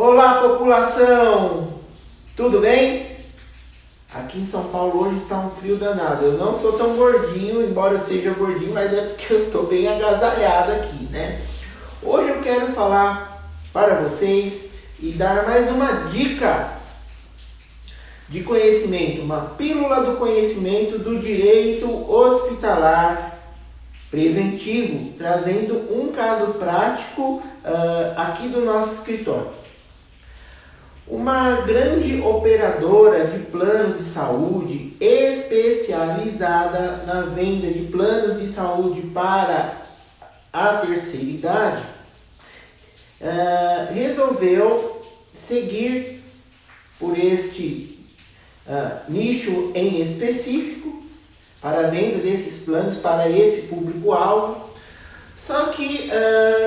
Olá, população! Tudo bem? Aqui em São Paulo hoje está um frio danado. Eu não sou tão gordinho, embora eu seja gordinho, mas é porque eu estou bem agasalhado aqui, né? Hoje eu quero falar para vocês e dar mais uma dica de conhecimento, uma pílula do conhecimento do direito hospitalar preventivo, trazendo um caso prático aqui do nosso escritório. Uma grande operadora de plano de saúde especializada na venda de planos de saúde para a terceira idade resolveu seguir por este nicho em específico para a venda desses planos para esse público-alvo, só que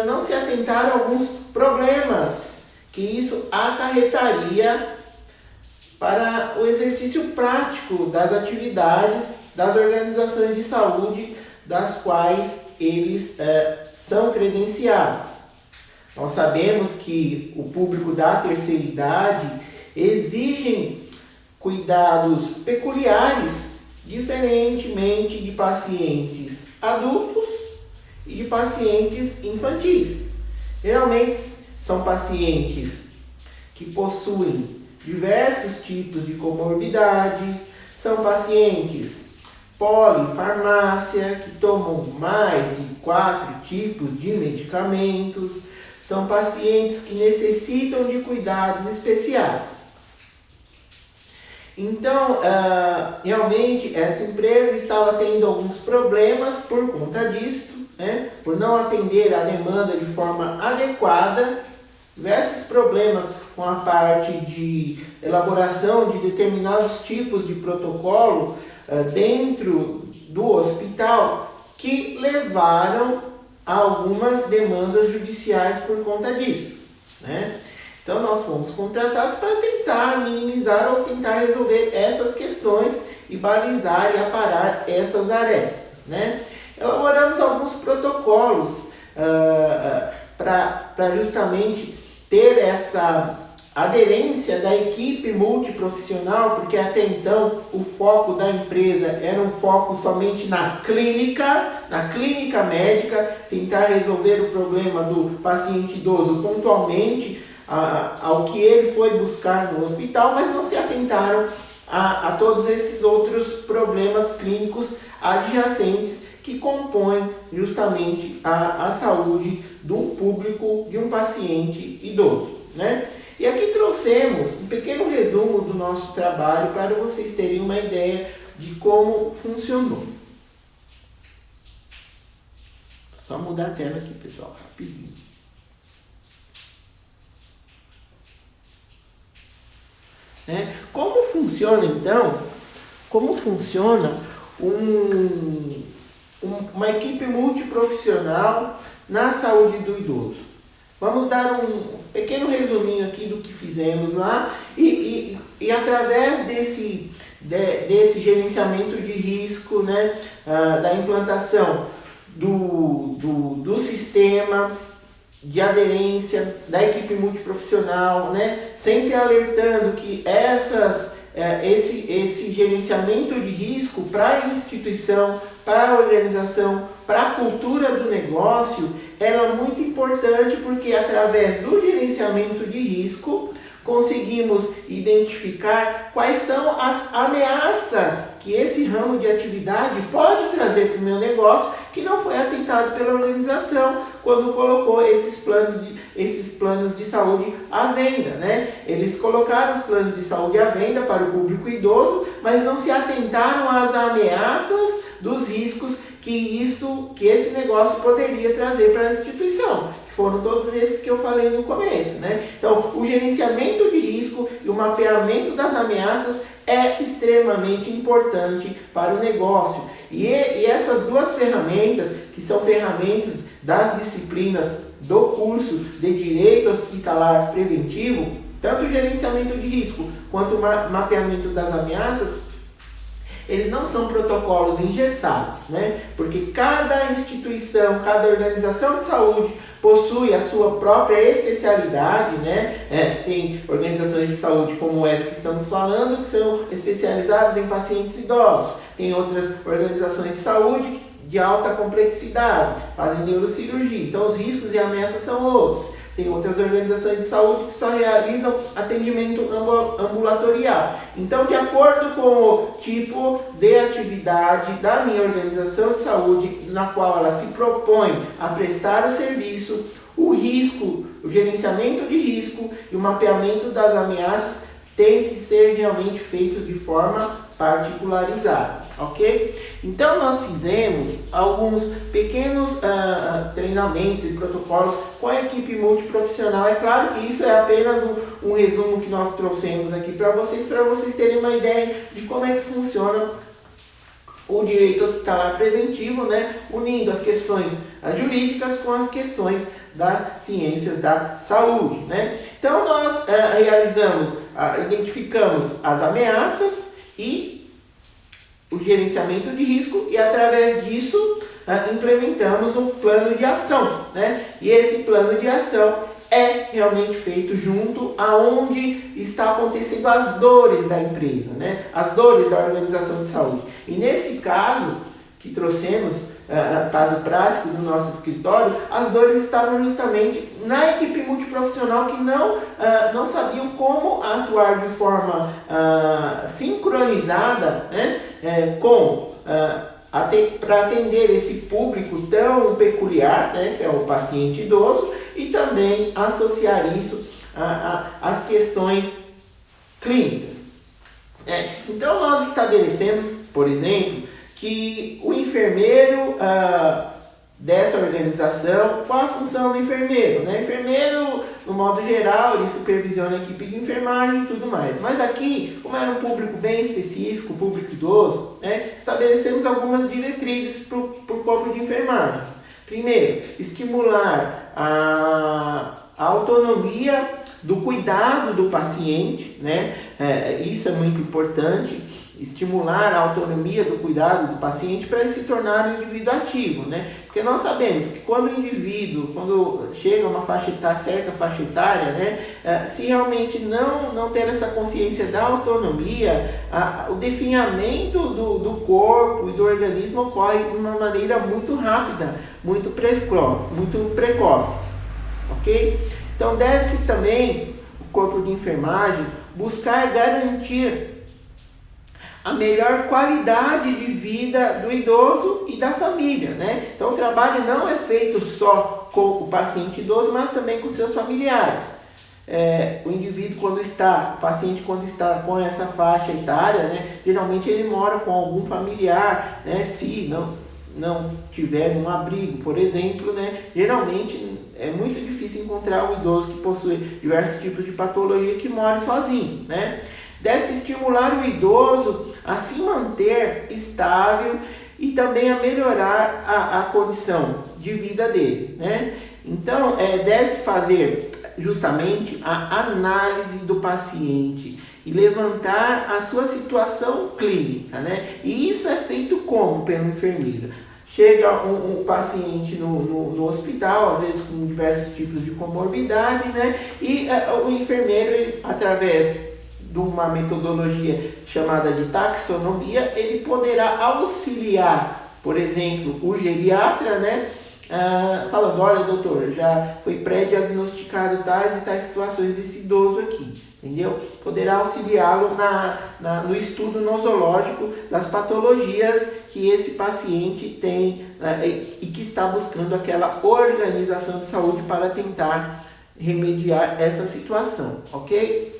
não se atentaram a alguns problemas que isso acarretaria para o exercício prático das atividades das organizações de saúde das quais eles são credenciados. Nós sabemos que o público da terceira idade exigem cuidados peculiares, diferentemente de pacientes adultos e de pacientes infantis. Geralmente são pacientes que possuem diversos tipos de comorbidade, são pacientes polifarmácia, que tomam mais de 4 tipos de medicamentos, são pacientes que necessitam de cuidados especiais. Então, realmente, essa empresa estava tendo alguns problemas por conta disso, né? Por não atender a demanda de forma adequada, diversos problemas com a parte de elaboração de determinados tipos de protocolo dentro do hospital, que levaram a algumas demandas judiciais por conta disso, né? Então nós fomos contratados para tentar minimizar ou tentar resolver essas questões e balizar e aparar essas arestas, né? Elaboramos alguns protocolos para justamente ter essa aderência da equipe multiprofissional, porque até então o foco da empresa era um foco somente na clínica médica, tentar resolver o problema do paciente idoso pontualmente ao que ele foi buscar no hospital, mas não se atentaram a todos esses outros problemas clínicos adjacentes que compõem justamente a saúde do público de um paciente idoso, né? E aqui trouxemos um pequeno resumo do nosso trabalho para vocês terem uma ideia de como funcionou. Só mudar a tela aqui, pessoal, rapidinho. Como funciona então? Como funciona uma equipe multiprofissional na saúde do idoso? Vamos dar um pequeno resuminho aqui do que fizemos lá e através desse gerenciamento de risco, né, da implantação do sistema de aderência da equipe multiprofissional, né, sempre alertando que esse gerenciamento de risco para a instituição, para a organização, para a cultura do negócio, ela é muito importante, porque através do gerenciamento de risco conseguimos identificar quais são as ameaças que esse ramo de atividade pode trazer para o meu negócio, que não foi atentado pela organização quando colocou esses planos de saúde à venda, né? Eles colocaram os planos de saúde à venda para o público idoso, mas não se atentaram às ameaças dos riscos que esse negócio poderia trazer para a instituição. Foram todos esses que eu falei no começo, né? Então, o gerenciamento de risco e o mapeamento das ameaças é extremamente importante para o negócio. E essas duas ferramentas, que são ferramentas das disciplinas do curso de Direito Hospitalar Preventivo, tanto o gerenciamento de risco quanto o mapeamento das ameaças, eles não são protocolos engessados, né? Porque cada instituição, cada organização de saúde possui a sua própria especialidade, né? Tem organizações de saúde como essa que estamos falando, que são especializadas em pacientes idosos. Tem outras organizações de saúde de alta complexidade, fazem neurocirurgia. Então os riscos e ameaças são outros. Tem outras organizações de saúde que só realizam atendimento ambulatorial. Então, de acordo com o tipo de atividade da minha organização de saúde, na qual ela se propõe a prestar o serviço, o risco, o gerenciamento de risco e o mapeamento das ameaças tem que ser realmente feitos de forma particularizada. Ok? Então nós fizemos alguns pequenos treinamentos e protocolos com a equipe multiprofissional. É claro que isso é apenas um resumo que nós trouxemos aqui para vocês terem uma ideia de como é que funciona o direito hospitalar preventivo, né? Unindo as questões jurídicas com as questões das ciências da saúde, né? Então nós identificamos as ameaças e o gerenciamento de risco e através disso implementamos um plano de ação, né? E esse plano de ação é realmente feito junto aonde está acontecendo as dores da empresa, né? As dores da organização de saúde. E nesse caso que trouxemos, caso prático do nosso escritório, as dores estavam justamente na equipe multiprofissional que não sabiam como atuar de forma sincronizada, né? Para atender esse público tão peculiar, né, que é o paciente idoso, e também associar isso às questões clínicas. Então nós estabelecemos, por exemplo, que o enfermeiro dessa organização, qual a função do enfermeiro? O enfermeiro, no modo geral, ele supervisiona a equipe de enfermagem e tudo mais. Mas aqui, como era um público bem específico, público idoso, estabelecemos algumas diretrizes para o corpo de enfermagem. Primeiro, estimular a autonomia do cuidado do paciente, né? Isso é muito importante. Estimular a autonomia do cuidado do paciente para ele se tornar um indivíduo ativo, né? Porque nós sabemos que quando chega a uma certa faixa etária, né? Se realmente não ter essa consciência da autonomia, o definhamento do corpo e do organismo ocorre de uma maneira muito rápida, muito precoce, ok? Então deve-se também, o corpo de enfermagem, buscar garantir a melhor qualidade de vida do idoso e da família, né? Então o trabalho não é feito só com o paciente idoso, mas também com seus familiares. O paciente quando está com essa faixa etária, né, geralmente ele mora com algum familiar, né? Se não tiver um abrigo, por exemplo, né? Geralmente é muito difícil encontrar um idoso que possui diversos tipos de patologia que mora sozinho, né? Deve-se estimular o idoso a se manter estável e também a melhorar a condição de vida dele, né? Então, deve-se fazer justamente a análise do paciente e levantar a sua situação clínica, né? E isso é feito como? Pelo enfermeiro. Chega um paciente no hospital, às vezes com diversos tipos de comorbidade, né? E o enfermeiro, ele, através de uma metodologia chamada de taxonomia, ele poderá auxiliar, por exemplo, o geriatra, né? Falando, olha doutor, já foi pré-diagnosticado tais e tais situações desse idoso aqui, entendeu? Poderá auxiliá-lo no estudo nosológico das patologias que esse paciente tem, e que está buscando aquela organização de saúde para tentar remediar essa situação, ok?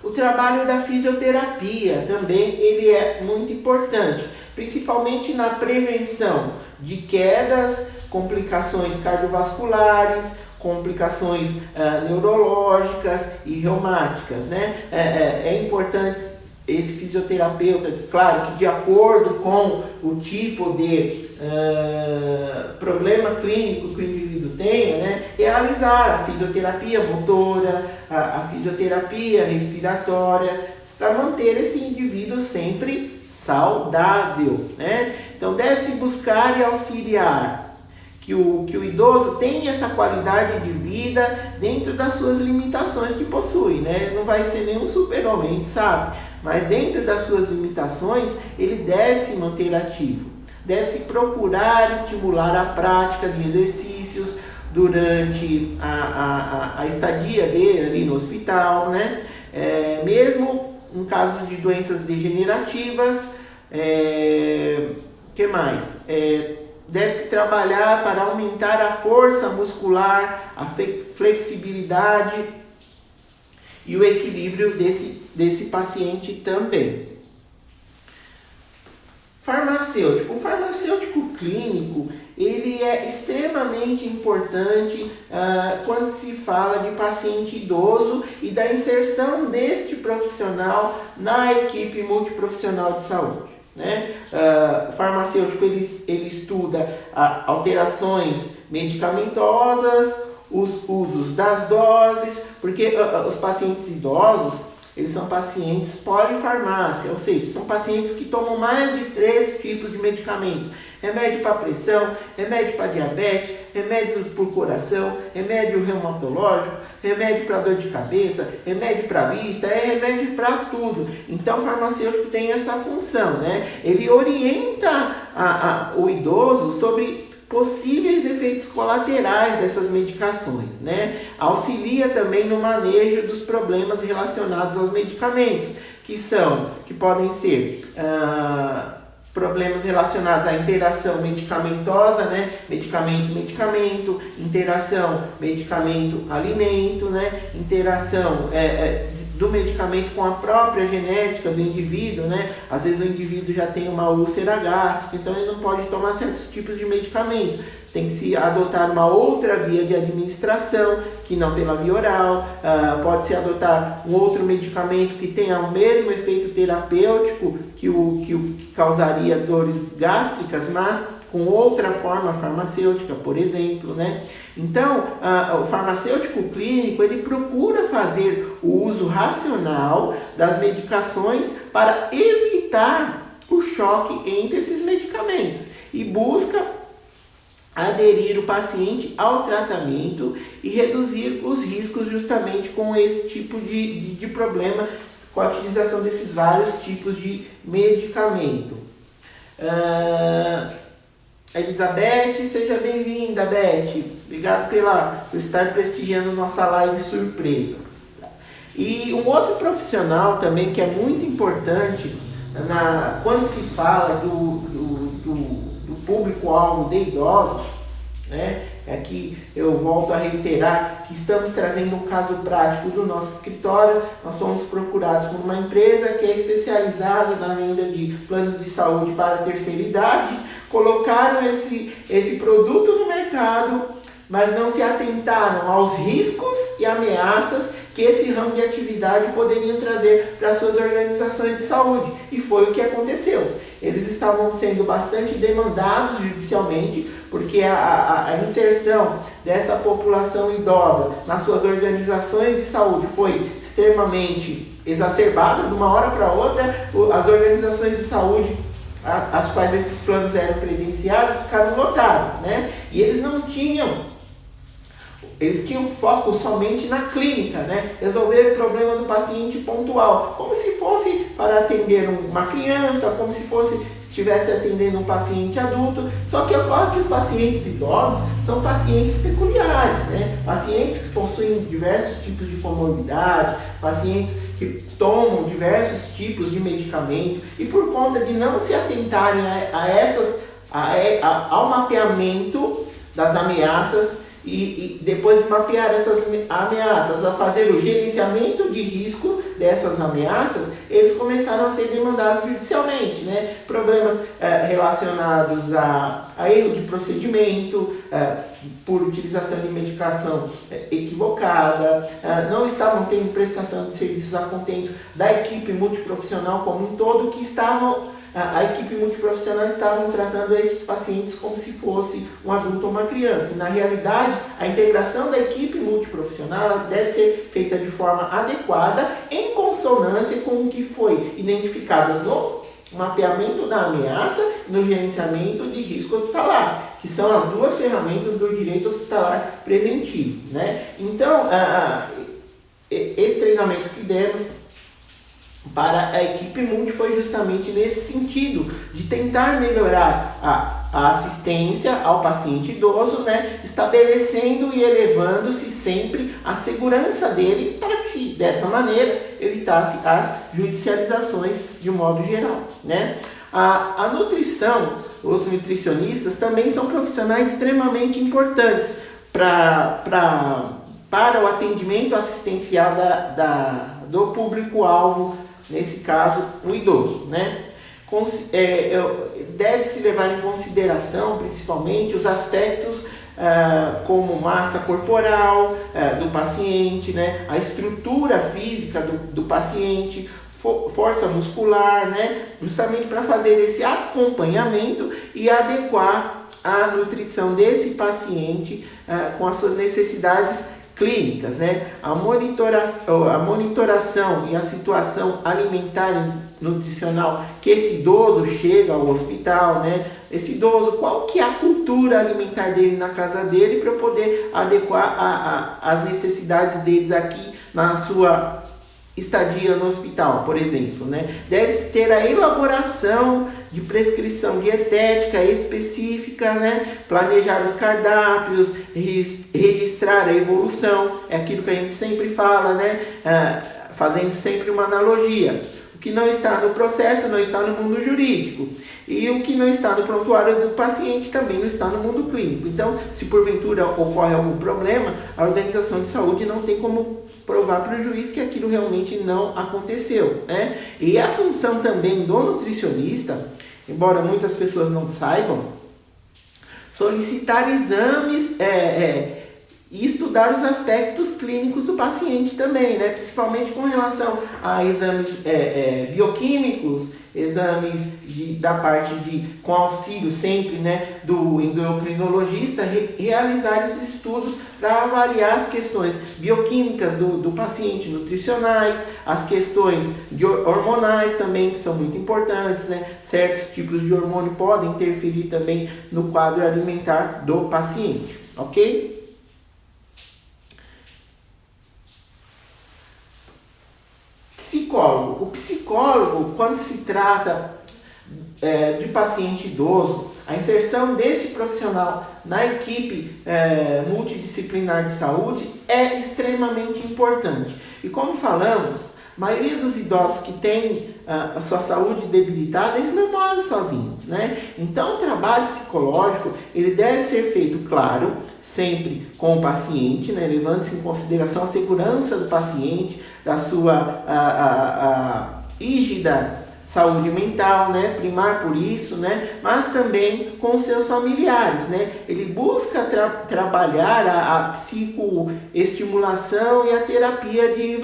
O trabalho da fisioterapia também ele é muito importante, principalmente na prevenção de quedas, complicações cardiovasculares, complicações neurológicas e reumáticas, né? É importante esse fisioterapeuta, claro que de acordo com o tipo de problema clínico que o indivíduo tenha, né, realizar a fisioterapia motora, a fisioterapia respiratória, para manter esse indivíduo indivíduo sempre saudável, né? Então deve-se buscar e auxiliar que o idoso tenha essa qualidade de vida dentro das suas limitações que possui, né? Não vai ser nenhum super-homem, a gente sabe, mas dentro das suas limitações ele deve se manter ativo, deve-se procurar estimular a prática de exercícios durante a estadia dele ali no hospital, né? Mesmo em casos de doenças degenerativas, que mais? Deve-se trabalhar para aumentar a força muscular, a flexibilidade e o equilíbrio desse paciente também. Farmacêutico. O farmacêutico clínico, ele é extremamente importante quando se fala de paciente idoso e da inserção deste profissional na equipe multiprofissional de saúde. Né? O farmacêutico ele estuda alterações medicamentosas, os usos das doses, porque os pacientes idosos eles são pacientes polifarmácia, ou seja, são pacientes que tomam mais de 3 tipos de medicamento. Remédio para pressão, remédio para diabetes, remédio para o coração, remédio reumatológico, remédio para dor de cabeça, remédio para vista, remédio para tudo. Então o farmacêutico tem essa função, né? Ele orienta o idoso sobre possíveis efeitos colaterais dessas medicações, né? Auxilia também no manejo dos problemas relacionados aos medicamentos, que podem ser problemas relacionados à interação medicamentosa, né? Medicamento, interação medicamento-alimento, né? Interação do medicamento com a própria genética do indivíduo, né? Às vezes o indivíduo já tem uma úlcera gástrica, então ele não pode tomar certos tipos de medicamento. Tem que se adotar uma outra via de administração, que não pela via oral. Pode-se adotar um outro medicamento que tenha o mesmo efeito terapêutico que causaria dores gástricas, mas com outra forma farmacêutica, por exemplo, né? Então, o farmacêutico clínico, ele procura fazer o uso racional das medicações para evitar o choque entre esses medicamentos e busca aderir o paciente ao tratamento e reduzir os riscos justamente com esse tipo de problema, com a utilização desses vários tipos de medicamento. Elizabeth, seja bem-vinda, Beth. Obrigado por estar prestigiando nossa live surpresa. E um outro profissional também que é muito importante quando se fala do público-alvo de idosos, né? Aqui eu volto a reiterar que estamos trazendo um caso prático do nosso escritório. Nós fomos procurados por uma empresa que é especializada na venda de planos de saúde para a terceira idade. Colocaram esse produto no mercado, mas não se atentaram aos riscos e ameaças que esse ramo de atividade poderiam trazer para suas organizações de saúde. E foi o que aconteceu. Eles estavam sendo bastante demandados judicialmente, porque a inserção dessa população idosa nas suas organizações de saúde foi extremamente exacerbada. De uma hora para outra, as organizações de saúde as quais esses planos eram credenciados ficaram lotadas, né? E eles tinham foco somente na clínica, né? Resolver o problema do paciente pontual, como se fosse para atender uma criança, como se estivesse atendendo um paciente adulto. Só que ocorre que os pacientes idosos são pacientes peculiares, né? Pacientes que possuem diversos tipos de comorbidade, pacientes que tomam diversos tipos de medicamento, e por conta de não se atentarem ao mapeamento das ameaças e depois de mapear essas ameaças, a fazer o gerenciamento de risco dessas ameaças, eles começaram a ser demandados judicialmente, né? Problemas relacionados a erro de procedimento, por utilização de medicação equivocada, não estavam tendo prestação de serviços a contento da equipe multiprofissional como um todo, que a equipe multiprofissional estava tratando esses pacientes como se fosse um adulto ou uma criança. E, na realidade, a integração da equipe multiprofissional profissional ela deve ser feita de forma adequada, em consonância com o que foi identificado no mapeamento da ameaça e no gerenciamento de risco hospitalar, que são as duas ferramentas do direito hospitalar preventivo, né? Então, esse treinamento que demos para a equipe Multi foi justamente nesse sentido, de tentar melhorar a assistência ao paciente idoso, né, estabelecendo e elevando-se sempre a segurança dele, para que dessa maneira evitasse as judicializações de modo geral, né? A nutrição, os nutricionistas também são profissionais extremamente importantes para o atendimento assistencial do público-alvo, nesse caso, o idoso, né? Deve-se levar em consideração, principalmente, os aspectos como massa corporal do paciente, né? A estrutura física do paciente, força muscular, né? Justamente para fazer esse acompanhamento e adequar a nutrição desse paciente com as suas necessidades clínicas, né? A monitoração e a situação alimentar e nutricional que esse idoso chega ao hospital, né? Esse idoso, qual que é a cultura alimentar dele na casa dele, para poder adequar as necessidades deles aqui na sua estadia no hospital, por exemplo, né? Deve-se ter a elaboração de prescrição dietética específica, né? Planejar os cardápios, registrar a evolução, é aquilo que a gente sempre fala, né? Fazendo sempre uma analogia. O que não está no processo não está no mundo jurídico, e o que não está no prontuário do paciente também não está no mundo clínico. Então, se porventura ocorre algum problema, a organização de saúde não tem como provar para o juiz que aquilo realmente não aconteceu, né? E a função também do nutricionista, embora muitas pessoas não saibam, solicitar exames e estudar os aspectos clínicos do paciente também, né? Principalmente com relação a exames bioquímicos, exames da parte com auxílio sempre, né, do endocrinologista, realizar esses estudos para avaliar as questões bioquímicas do paciente, nutricionais, as questões hormonais também, que são muito importantes, né? Certos tipos de hormônio podem interferir também no quadro alimentar do paciente, ok? Psicólogo. O psicólogo, quando se trata de paciente idoso, a inserção desse profissional na equipe multidisciplinar de saúde é extremamente importante. E como falamos, a maioria dos idosos que tem a sua saúde debilitada, eles não moram sozinhos, né? Então, o trabalho psicológico, ele deve ser feito, claro, sempre com o paciente, né? Levando-se em consideração a segurança do paciente, da sua rígida saúde mental, né? Primar por isso, né? Mas também com seus familiares, né? Ele busca trabalhar a psicoestimulação e a terapia de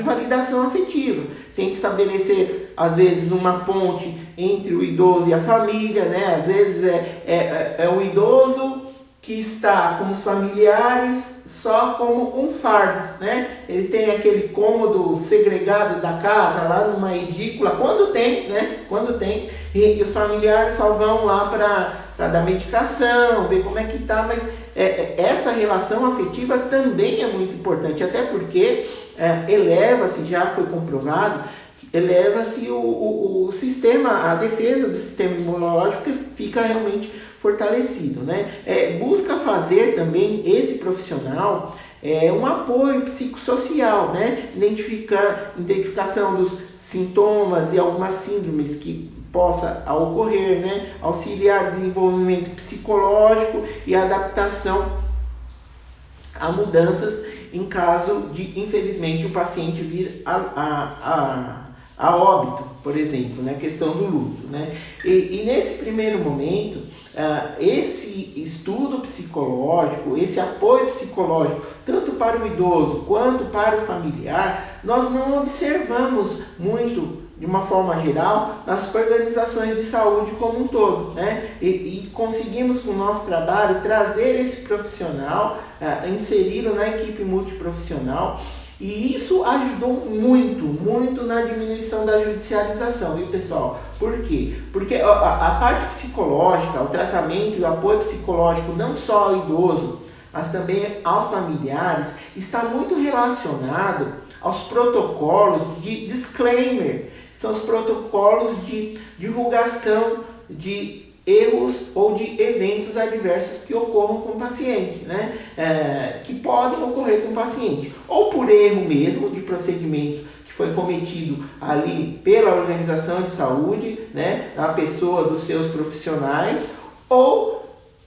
validação afetiva. Tem que estabelecer, às vezes, uma ponte entre o idoso e a família, né? Às vezes é o idoso que está com os familiares só como um fardo, né? Ele tem aquele cômodo segregado da casa, lá numa edícula, quando tem, né? Quando tem, e os familiares só vão lá para dar medicação, ver como é que tá, mas essa relação afetiva também é muito importante, até porque eleva-se, já foi comprovado, eleva-se o sistema, a defesa do sistema imunológico, que fica realmente fortalecido, né? Busca fazer também esse profissional um apoio psicossocial, né? Identificação dos sintomas e algumas síndromes que possa ocorrer, né? Auxiliar desenvolvimento psicológico e adaptação a mudanças em caso de, infelizmente, o paciente vir a óbito, por exemplo, né? A questão do luto, né? E nesse primeiro momento, esse estudo psicológico, esse apoio psicológico, tanto para o idoso quanto para o familiar, nós não observamos muito de uma forma geral, nas organizações de saúde como um todo, né? E conseguimos com o nosso trabalho trazer esse profissional, inseri-lo na equipe multiprofissional, e isso ajudou muito na diminuição da judicialização, viu, pessoal? Por quê? Porque a parte psicológica, o tratamento e o apoio psicológico não só ao idoso, mas também aos familiares, está muito relacionado aos protocolos de disclaimer. São os protocolos de divulgação de erros ou de eventos adversos que ocorram com o paciente, né? Que podem ocorrer com o paciente, ou por erro mesmo de procedimento que foi cometido ali pela organização de saúde, né? A pessoa dos seus profissionais, ou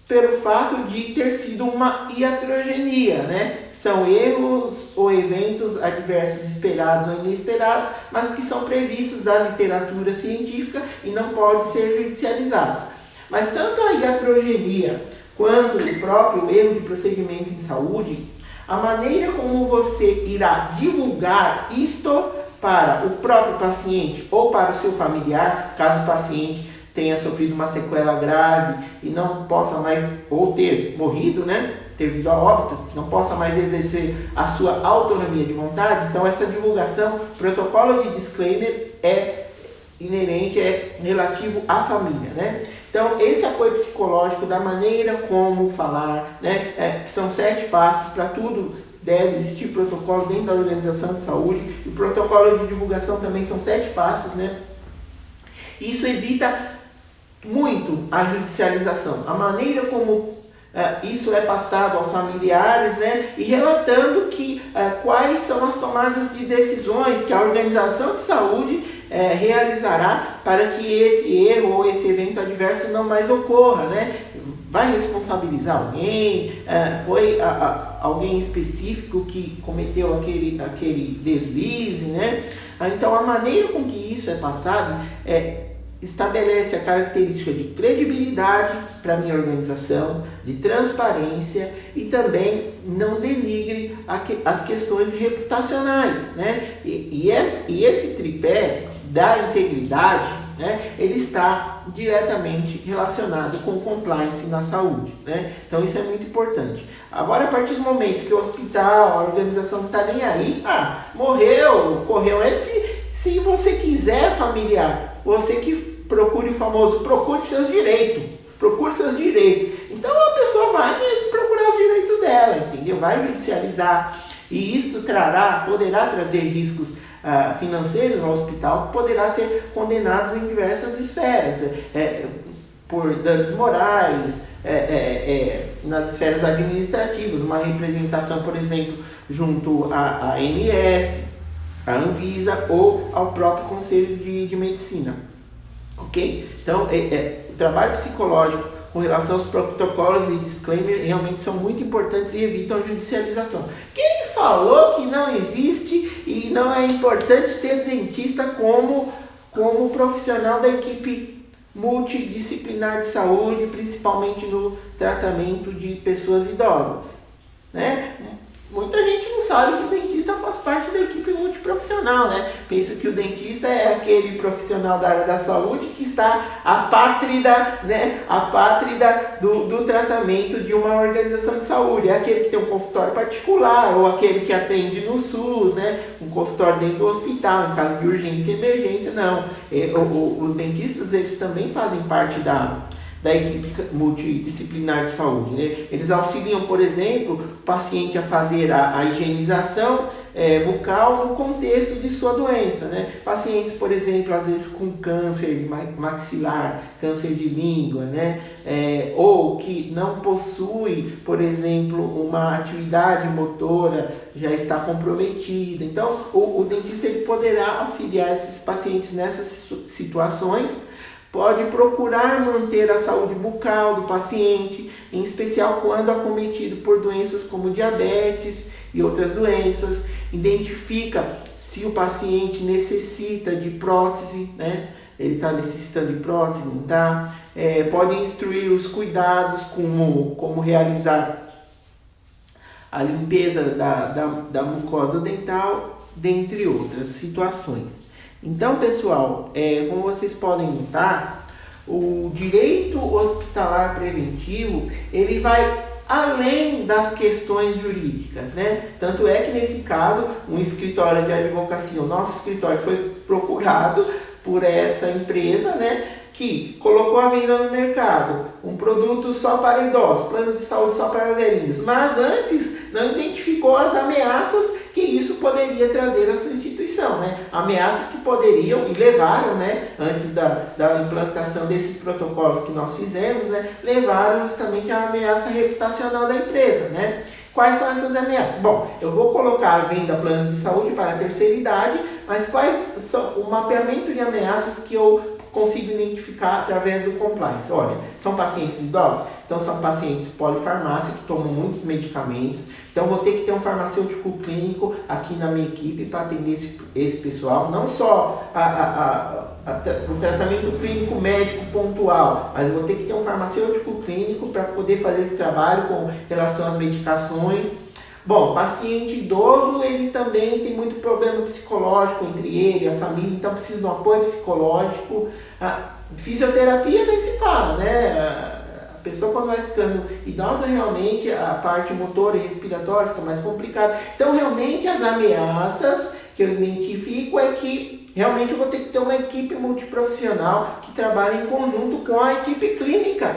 pelo fato de ter sido uma iatrogenia, né? São erros ou eventos adversos esperados ou inesperados, mas que são previstos da literatura científica e não podem ser judicializados. Mas tanto a iatrogenia quanto o próprio erro de procedimento em saúde, a maneira como você irá divulgar isto para o próprio paciente ou para o seu familiar, caso o paciente tenha sofrido uma sequela grave e não possa mais, ou ter morrido, né? Ter vindo a óbito, não possa mais exercer a sua autonomia de vontade. Então essa divulgação, protocolo de disclaimer é inerente, é relativo à família, né? Então esse apoio psicológico da maneira como falar, né? Que são 7 passos para tudo. Deve existir protocolo dentro da organização de saúde, e o protocolo de divulgação também são 7 passos, né? Isso evita muito a judicialização, a maneira como isso é passado aos familiares, né? E relatando que quais são as tomadas de decisões que a organização de saúde realizará para que esse erro ou esse evento adverso não mais ocorra, né? Vai responsabilizar alguém? Foi alguém específico que cometeu aquele deslize, né? Então a maneira com que isso é passado estabelece a característica de credibilidade para a minha organização, de transparência, e também não denigre as questões reputacionais, né? E esse tripé da integridade, né, ele está diretamente relacionado com compliance na saúde, né? Então isso é muito importante. Agora, a partir do momento que o hospital, a organização não está nem aí, morreu, ocorreu, se você quiser, familiar, você que procure o famoso, procure seus direitos. Então a pessoa vai mesmo procurar os direitos dela, entendeu? Vai judicializar, e isso poderá trazer riscos financeiros ao hospital, que poderá ser condenados em diversas esferas, por danos morais, nas esferas administrativas, uma representação, por exemplo, junto à ANS, à Anvisa ou ao próprio Conselho de Medicina. Ok? Então, o trabalho psicológico com relação aos protocolos e disclaimer realmente são muito importantes e evitam a judicialização. Quem falou que não existe e não é importante ter dentista como profissional da equipe multidisciplinar de saúde, principalmente no tratamento de pessoas idosas, né? Muita gente não sabe que o dentista faz parte da equipe multiprofissional, né? Pensa que o dentista é aquele profissional da área da saúde que está apátrida, né? Apátrida do tratamento de uma organização de saúde. É aquele que tem um consultório particular, ou aquele que atende no SUS, né? Um consultório dentro do hospital, em caso de urgência e emergência. Não. Os dentistas, eles também fazem parte da equipe multidisciplinar de saúde, né? Eles auxiliam, por exemplo, o paciente a fazer a higienização bucal no contexto de sua doença, né? Pacientes, por exemplo, às vezes com câncer maxilar, câncer de língua, né? Ou que não possui, por exemplo, uma atividade motora, já está comprometida. Então, o dentista ele poderá auxiliar esses pacientes nessas situações. Pode procurar manter a saúde bucal do paciente, em especial quando acometido por doenças como diabetes e outras doenças. Identifica se o paciente necessita de prótese, né? Ele está necessitando de prótese, não está? Pode instruir os cuidados, como realizar a limpeza da mucosa dental, dentre outras situações. Então, pessoal, como vocês podem notar, o direito hospitalar preventivo, ele vai além das questões jurídicas, né? Tanto é que nesse caso, um escritório de advocacia, o nosso escritório foi procurado por essa empresa, né, que colocou a venda no mercado, um produto só para idosos, planos de saúde só para velhinhos, mas antes não identificou as ameaças que isso poderia trazer à sua instituição, né? Ameaças que poderiam e levaram, né, antes da implantação desses protocolos que nós fizemos, né, levaram justamente à ameaça reputacional da empresa, né? Quais são essas ameaças? Bom, eu vou colocar a venda planos de saúde para a terceira idade, mas quais são o mapeamento de ameaças que eu consigo identificar através do compliance? Olha, são pacientes idosos? Então são pacientes polifarmácia que tomam muitos medicamentos. Então vou ter que ter um farmacêutico clínico aqui na minha equipe para atender esse pessoal. Não só o tratamento clínico médico pontual, mas vou ter que ter um farmacêutico clínico para poder fazer esse trabalho com relação às medicações. Bom, paciente idoso, ele também tem muito problema psicológico entre ele e a família, então precisa de um apoio psicológico. A fisioterapia nem se fala, né? A pessoa quando vai ficando idosa, realmente a parte motora e respiratória fica mais complicada. Então, realmente as ameaças que eu identifico é que realmente eu vou ter que ter uma equipe multiprofissional que trabalhe em conjunto com a equipe clínica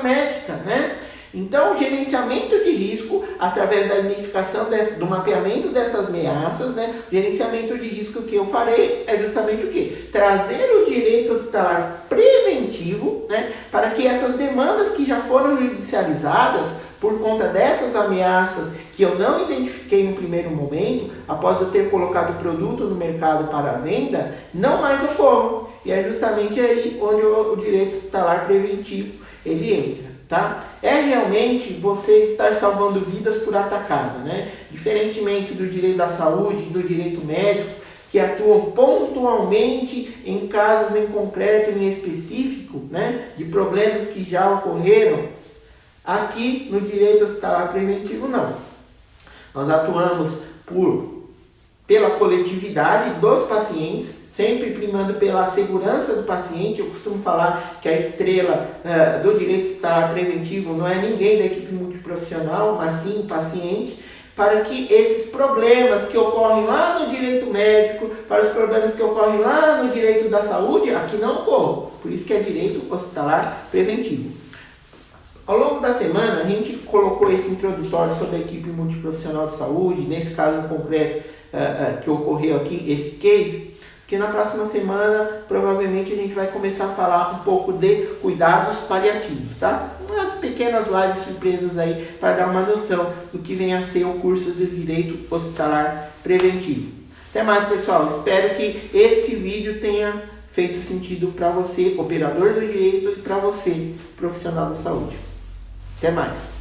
médica, né? Então, o gerenciamento de risco, através da identificação do mapeamento dessas ameaças, né? O gerenciamento de risco que eu farei é justamente o quê? Trazer o direito hospitalar preventivo, né? Para que essas demandas que já foram judicializadas por conta dessas ameaças que eu não identifiquei no primeiro momento, após eu ter colocado o produto no mercado para a venda, não mais ocorram. E é justamente aí onde o direito hospitalar preventivo ele entra. Tá? É realmente você estar salvando vidas por atacado, né? Diferentemente do direito da saúde e do direito médico, que atuam pontualmente em casos em concreto e em específico, né? De problemas que já ocorreram, aqui no direito hospitalar preventivo não. Nós atuamos pela coletividade dos pacientes, sempre primando pela segurança do paciente. Eu costumo falar que a estrela do direito hospitalar preventivo não é ninguém da equipe multiprofissional, mas sim o paciente, para que esses problemas que ocorrem lá no direito médico, para os problemas que ocorrem lá no direito da saúde, aqui não ocorram. Por isso que é direito hospitalar preventivo. Ao longo da semana, a gente colocou esse introdutório sobre a equipe multiprofissional de saúde, nesse caso concreto que ocorreu aqui, esse case, porque na próxima semana, provavelmente, a gente vai começar a falar um pouco de cuidados paliativos, tá? Umas pequenas lives surpresas aí, para dar uma noção do que vem a ser o curso de Direito Hospitalar Preventivo. Até mais, pessoal. Espero que este vídeo tenha feito sentido para você, operador do direito, e para você, profissional da saúde. Até mais.